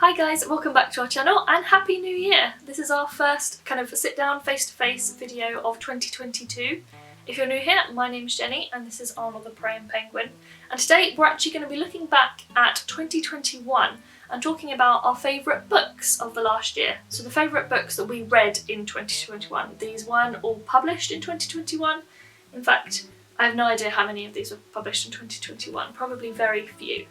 Hi guys, welcome back to our channel and Happy New Year! This is our first kind of sit down face-to-face video of 2022. If you're new here, my name's Jenny and this is Arnold the Praying Penguin. And today we're actually going to be looking back at 2021 and talking about our favourite books of the last year. So the favourite books that we read in 2021. These weren't all published in 2021. In fact, I have no idea how many of these were published in 2021, probably very few.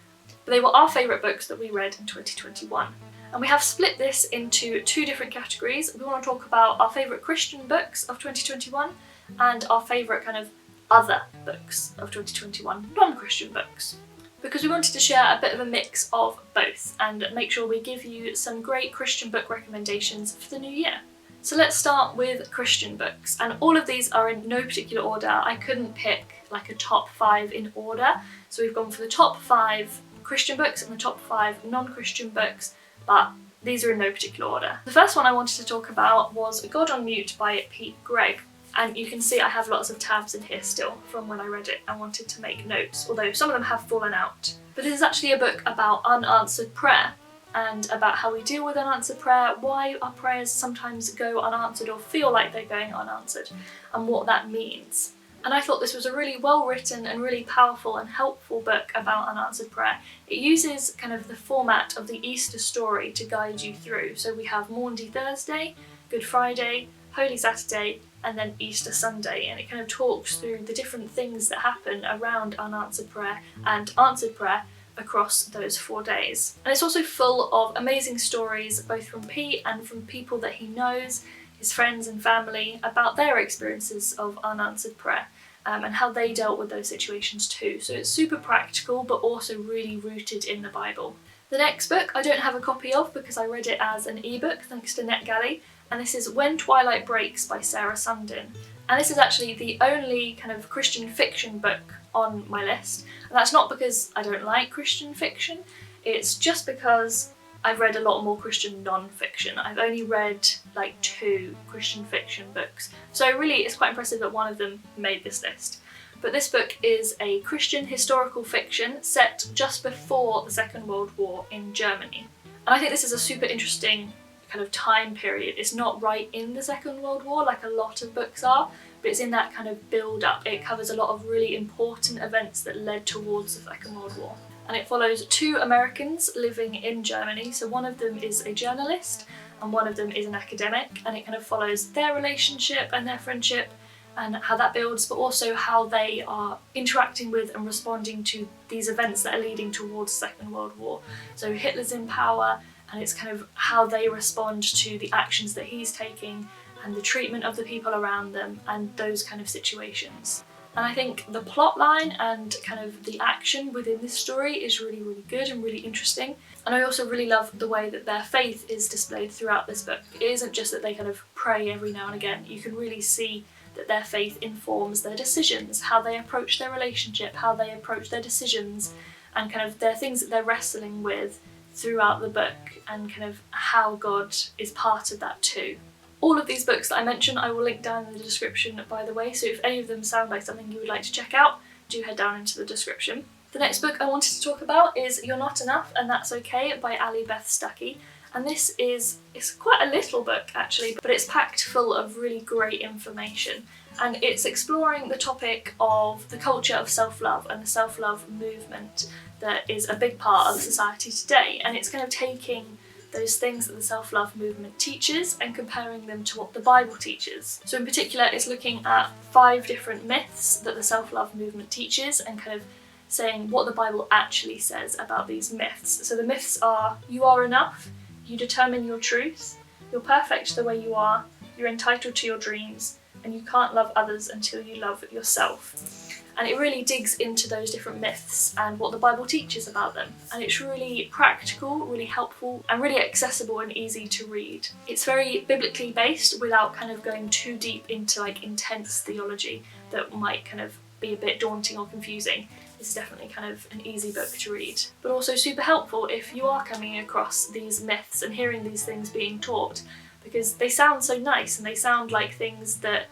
But they were our favourite books that we read in 2021. And we have split this into two different categories. We want to talk about our favourite Christian books of 2021 and our favourite kind of other books of 2021, non-Christian books. Because we wanted to share a bit of a mix of both and make sure we give you some great Christian book recommendations for the new year. So let's start with Christian books, and all of these are in no particular order. I couldn't pick like a top 5 in order, so we've gone for the top 5 Christian books and the top 5 non-Christian books, but these are in no particular order. The first one I wanted to talk about was God on Mute by Pete Greig, and you can see I have lots of tabs in here still from when I read it and wanted to make notes, although some of them have fallen out. But this is actually a book about unanswered prayer and about how we deal with unanswered prayer, why our prayers sometimes go unanswered or feel like they're going unanswered, and what that means. And I thought this was a really well written and really powerful and helpful book about unanswered prayer. It uses kind of the format of the Easter story to guide you through. So we have Maundy Thursday, Good Friday, Holy Saturday, and then Easter Sunday. And it kind of talks through the different things that happen around unanswered prayer and answered prayer across those 4 days. And it's also full of amazing stories, both from Pete and from people that he knows, his friends and family, about their experiences of unanswered prayer and how they dealt with those situations too. So it's super practical but also really rooted in the Bible. The next book I don't have a copy of because I read it as an ebook thanks to NetGalley, and this is When Twilight Breaks by Sarah Sundin. And this is actually the only kind of Christian fiction book on my list, and that's not because I don't like Christian fiction, it's just because I've read a lot more Christian non-fiction. I've only read like 2 Christian fiction books, so really it's quite impressive that one of them made this list. But this book is a Christian historical fiction set just before the Second World War in Germany. And I think this is a super interesting kind of time period. It's not right in the Second World War like a lot of books are, but it's in that kind of build-up. It covers a lot of really important events that led towards the Second World War. And it follows 2 Americans living in Germany. So one of them is a journalist and one of them is an academic, and it kind of follows their relationship and their friendship and how that builds, but also how they are interacting with and responding to these events that are leading towards the Second World War. So Hitler's in power, and it's kind of how they respond to the actions that he's taking and the treatment of the people around them and those kind of situations. And I think the plot line and kind of the action within this story is really, really good and really interesting. And I also really love the way that their faith is displayed throughout this book. It isn't just that they kind of pray every now and again. You can really see that their faith informs their decisions, how they approach their relationship, how they approach their decisions, and kind of their things that they're wrestling with throughout the book, and kind of how God is part of that too. All of these books that I mentioned I will link down in the description, by the way, so if any of them sound like something you would like to check out, do head down into the description. The next book I wanted to talk about is You're Not Enough and That's Okay by Ali Beth Stuckey. And this it's quite a little book actually, but it's packed full of really great information. And it's exploring the topic of the culture of self-love and the self-love movement that is a big part of society today. And it's kind of taking those things that the self-love movement teaches and comparing them to what the Bible teaches. So in particular, it's looking at 5 different myths that the self-love movement teaches and kind of saying what the Bible actually says about these myths. So the myths are: you are enough, you determine your truth, you're perfect the way you are, you're entitled to your dreams, and you can't love others until you love yourself. And it really digs into those different myths and what the Bible teaches about them. And it's really practical, really helpful, and really accessible and easy to read. It's very biblically based without kind of going too deep into like intense theology that might kind of be a bit daunting or confusing. It's definitely kind of an easy book to read. But also super helpful if you are coming across these myths and hearing these things being taught, because they sound so nice and they sound like things that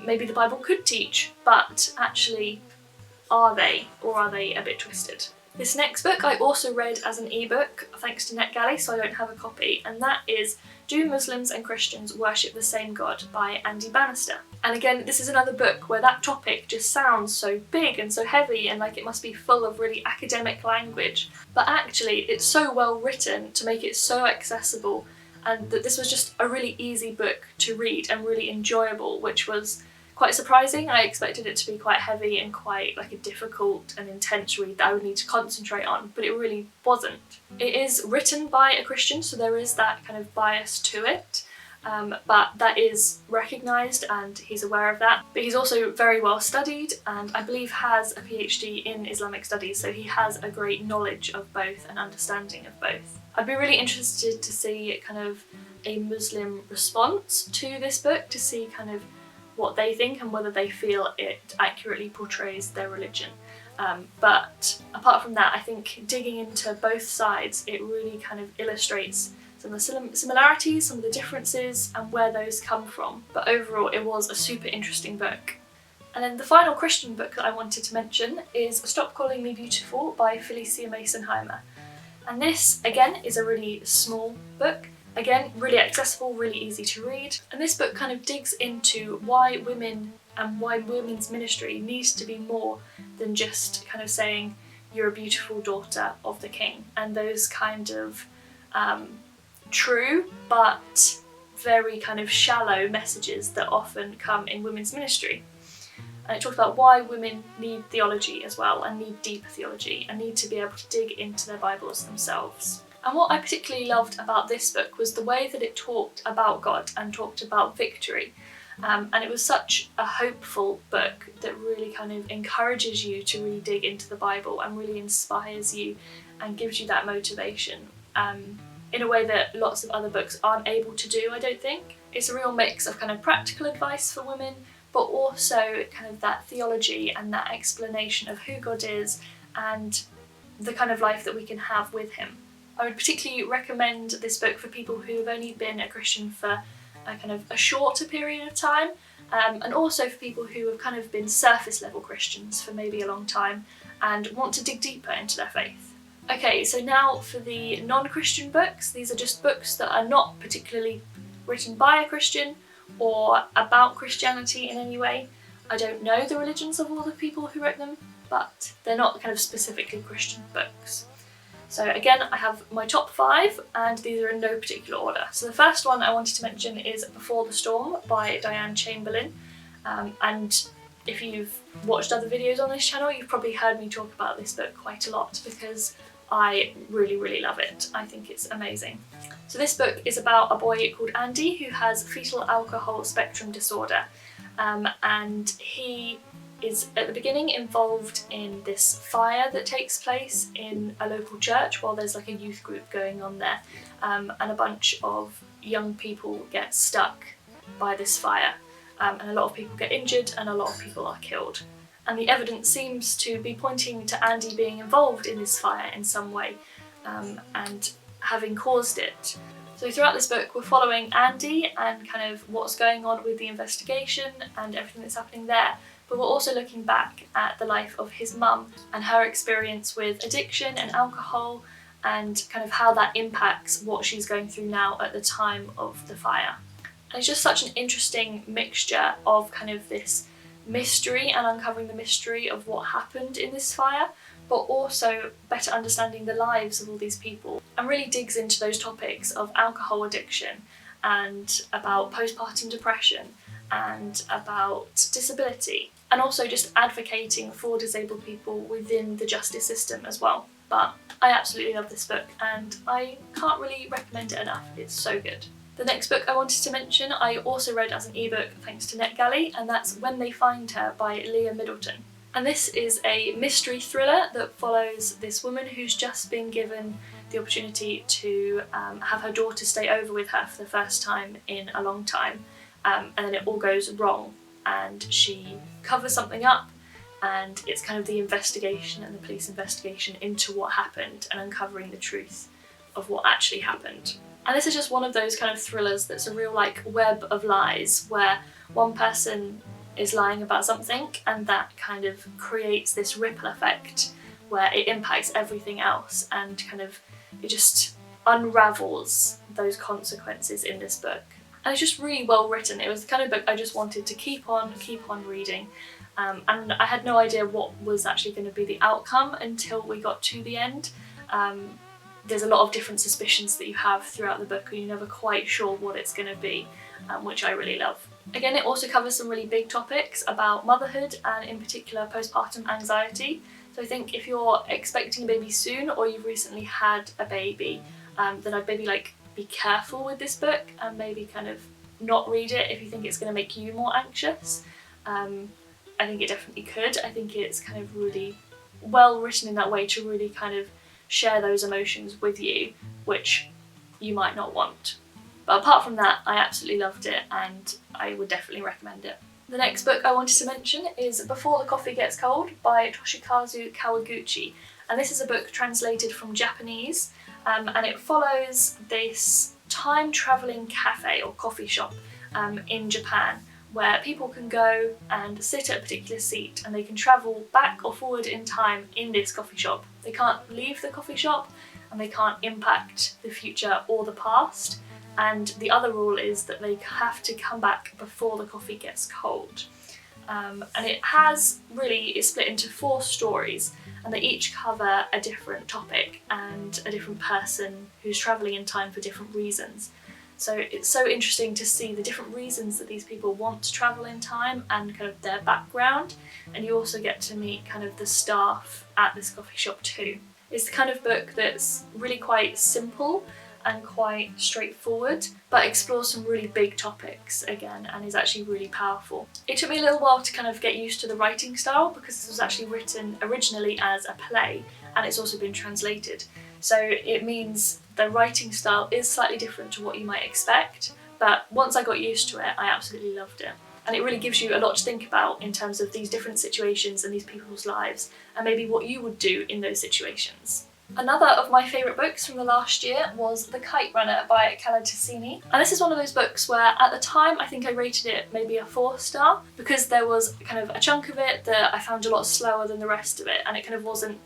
maybe the Bible could teach, but actually are they, or are they a bit twisted? This next book I also read as an ebook thanks to NetGalley, so I don't have a copy, and that is Do Muslims and Christians Worship the Same God by Andy Bannister. And again, this is another book where that topic just sounds so big and so heavy and like it must be full of really academic language, but actually it's so well written to make it so accessible, and that this was just a really easy book to read and really enjoyable, which was quite surprising. I expected it to be quite heavy and quite like a difficult and intense read that I would need to concentrate on, but it really wasn't. It is written by a Christian, so there is that kind of bias to it, but that is recognised and he's aware of that. But he's also very well studied and I believe has a PhD in Islamic studies, so he has a great knowledge of both and understanding of both. I'd be really interested to see kind of a Muslim response to this book, to see kind of what they think and whether they feel it accurately portrays their religion. But apart from that, I think digging into both sides, it really kind of illustrates some of the similarities, some of the differences and where those come from. But overall it was a super interesting book. And then the final Christian book that I wanted to mention is Stop Calling Me Beautiful by Felicia Mason-Heimer. And this again is a really small book. Again, really accessible, really easy to read. And this book kind of digs into why women and why women's ministry needs to be more than just kind of saying you're a beautiful daughter of the king, and those kind of true but very kind of shallow messages that often come in women's ministry. And it talks about why women need theology as well, and need deeper theology, and need to be able to dig into their Bibles themselves. And what I particularly loved about this book was the way that it talked about God and talked about victory. And it was such a hopeful book that really kind of encourages you to really dig into the Bible and really inspires you and gives you that motivation in a way that lots of other books aren't able to do, I don't think. It's a real mix of kind of practical advice for women, but also kind of that theology and that explanation of who God is and the kind of life that we can have with him. I would particularly recommend this book for people who have only been a Christian for a kind of a shorter period of time, and also for people who have kind of been surface level Christians for maybe a long time and want to dig deeper into their faith. Okay, so now for the non-Christian books. These are just books that are not particularly written by a Christian or about Christianity in any way. I don't know the religions of all the people who wrote them, but they're not kind of specifically Christian books. So again, I have my top 5 and these are in no particular order. So the first one I wanted to mention is Before the Storm by Diane Chamberlain. And if you've watched other videos on this channel, you've probably heard me talk about this book quite a lot because I really, really love it. I think it's amazing. So this book is about a boy called Andy who has fetal alcohol spectrum disorder. And he is at the beginning involved in this fire that takes place in a local church while there's like a youth group going on there, and a bunch of young people get stuck by this fire, and a lot of people get injured and a lot of people are killed. And the evidence seems to be pointing to Andy being involved in this fire in some way, and having caused it. So throughout this book we're following Andy and kind of what's going on with the investigation and everything that's happening there. But we're also looking back at the life of his mum and her experience with addiction and alcohol and kind of how that impacts what she's going through now at the time of the fire. And it's just such an interesting mixture of kind of this mystery and uncovering the mystery of what happened in this fire, but also better understanding the lives of all these people, and really digs into those topics of alcohol addiction and about postpartum depression and about disability, and also just advocating for disabled people within the justice system as well. But I absolutely love this book and I can't really recommend it enough. It's so good. The next book I wanted to mention I also read as an ebook thanks to NetGalley, and that's When They Find Her by Leah Middleton. And this is a mystery thriller that follows this woman who's just been given the opportunity to have her daughter stay over with her for the first time in a long time. And then it all goes wrong and she covers something up, and it's kind of the investigation and the police investigation into what happened and uncovering the truth of what actually happened. And this is just one of those kind of thrillers that's a real like web of lies where one person is lying about something and that kind of creates this ripple effect where it impacts everything else, and kind of it just unravels those consequences in this book. And it's just really well written. It was the kind of book I just wanted to keep on reading. And I had no idea what was actually going to be the outcome until we got to the end. There's a lot of different suspicions that you have throughout the book, and you're never quite sure what it's going to be, which I really love. Again, it also covers some really big topics about motherhood, and in particular postpartum anxiety. So I think if you're expecting a baby soon, or you've recently had a baby, then I'd maybe be careful with this book, and maybe kind of not read it if you think it's going to make you more anxious. I think it definitely could. I think it's kind of really well written in that way to really kind of share those emotions with you, which you might not want. But apart from that, I absolutely loved it, and I would definitely recommend it. The next book I wanted to mention is Before the Coffee Gets Cold by Toshikazu Kawaguchi, and this is a book translated from Japanese, and it follows this time-travelling cafe or coffee shop in Japan, where people can go and sit at a particular seat, and they can travel back or forward in time in this coffee shop. They can't leave the coffee shop, and they can't impact the future or the past. And the other rule is that they have to come back before the coffee gets cold. And it's split into 4 stories, and they each cover a different topic and a different person who's travelling in time for different reasons. So it's so interesting to see the different reasons that these people want to travel in time and kind of their background, and you also get to meet kind of the staff at this coffee shop too. It's the kind of book that's really quite simple and quite straightforward, but explores some really big topics again, and is actually really powerful. It took me a little while to kind of get used to the writing style, because this was actually written originally as a play, and it's also been translated. So it means the writing style is slightly different to what you might expect, but once I got used to it, I absolutely loved it. And it really gives you a lot to think about in terms of these different situations and these people's lives, and maybe what you would do in those situations. Another of my favourite books from the last year was The Kite Runner by Calatasini. And this is one of those books where at the time I think I rated it maybe a 4-star, because there was kind of a chunk of it that I found a lot slower than the rest of it, and it kind of wasn't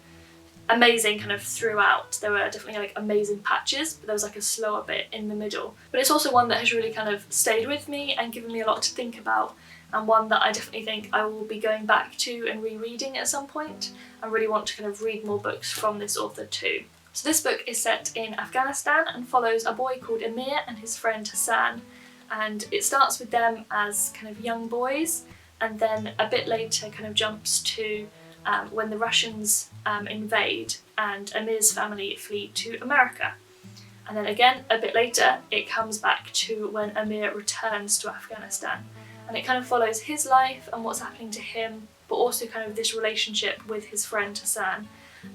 amazing kind of throughout. There were definitely amazing patches, but there was a slower bit in the middle. But it's also one that has really kind of stayed with me and given me a lot to think about, and one that I definitely think I will be going back to and rereading at some point. I really want to kind of read more books from this author too. So this book is set in Afghanistan and follows a boy called Amir and his friend Hassan, and it starts with them as kind of young boys, and then a bit later kind of jumps to when the Russians invade and Amir's family flee to America. And then again, a bit later, it comes back to when Amir returns to Afghanistan. And it kind of follows his life and what's happening to him, but also kind of this relationship with his friend Hassan,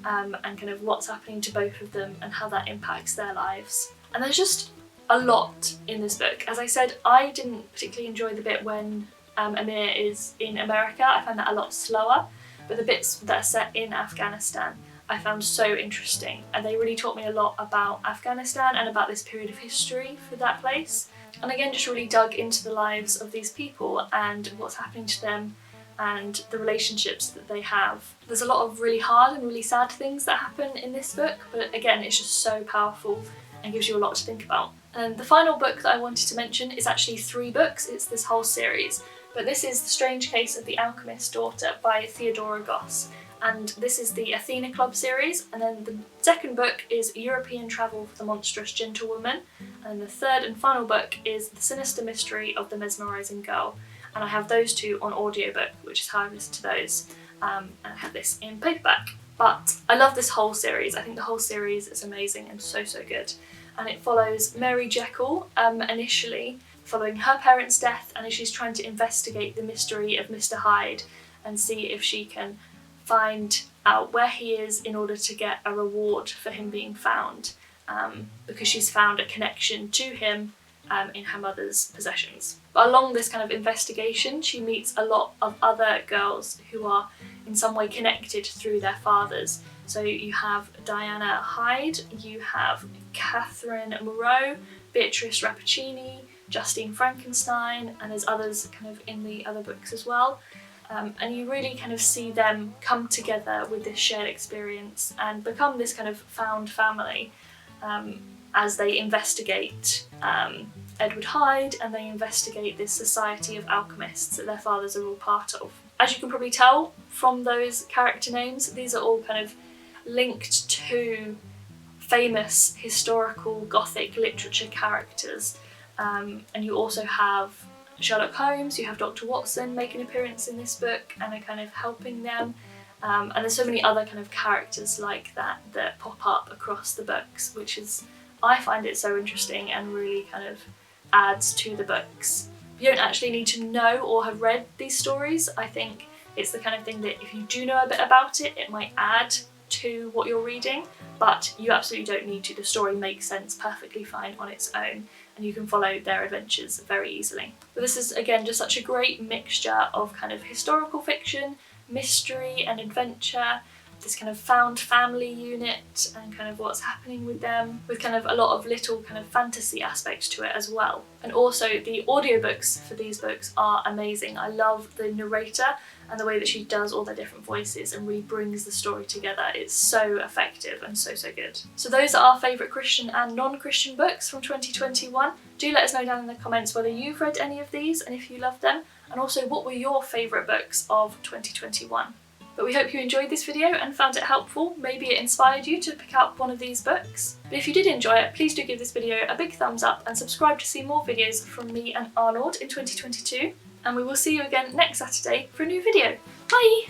and kind of what's happening to both of them and how that impacts their lives. And there's just a lot in this book. As I said, I didn't particularly enjoy the bit when Amir is in America. I found that a lot slower, but the bits that are set in Afghanistan I found so interesting, and they really taught me a lot about Afghanistan and about this period of history for that place. And again, just really dug into the lives of these people and what's happening to them and the relationships that they have. There's a lot of really hard and really sad things that happen in this book, but again, it's just so powerful and gives you a lot to think about. And the final book that I wanted to mention is actually 3 books. It's this whole series, but this is The Strange Case of the Alchemist's Daughter by Theodora Goss. And this is the Athena Club series, and then the second book is European Travel for the Monstrous Gentlewoman, and the third and final book is The Sinister Mystery of the Mesmerising Girl, and I have those 2 on audiobook, which is how I listen to those, and I have this in paperback. But I love this whole series. I think the whole series is amazing and so good, and it follows Mary Jekyll initially following her parents' death, and as she's trying to investigate the mystery of Mr. Hyde and see if she can find out where he is in order to get a reward for him being found, because she's found a connection to him in her mother's possessions. But along this kind of investigation, she meets a lot of other girls who are in some way connected through their fathers. So you have Diana Hyde, you have Catherine Moreau, Beatrice Rappaccini, Justine Frankenstein, and there's others kind of in the other books as well. and you really kind of see them come together with this shared experience and become this kind of found family as they investigate Edward Hyde, and they investigate this society of alchemists that their fathers are all part of. As you can probably tell from those character names, these are all kind of linked to famous historical Gothic literature characters, and you also have Sherlock Holmes, you have Dr. Watson make an appearance in this book and are kind of helping them, and there's so many other kind of characters like that that pop up across the books, which is, I find it so interesting and really kind of adds to the books. You don't actually need to know or have read these stories. I think it's the kind of thing that if you do know a bit about it, it might add to what you're reading, but you absolutely don't need to. The story makes sense perfectly fine on its own, and you can follow their adventures very easily. But this is, again, just such a great mixture of kind of historical fiction, mystery and adventure, this kind of found family unit and kind of what's happening with them, with kind of a lot of little kind of fantasy aspects to it as well. And also the audiobooks for these books are amazing. I love the narrator and the way that she does all their different voices and really brings the story together. It's so effective and so good. So those are our favourite Christian and non-Christian books from 2021. Do let us know down in the comments whether you've read any of these and if you love them, and also what were your favourite books of 2021. But we hope you enjoyed this video and found it helpful. Maybe it inspired you to pick up one of these books. But if you did enjoy it, please do give this video a big thumbs up and subscribe to see more videos from me and Arnold in 2022. And we will see you again next Saturday for a new video. Bye!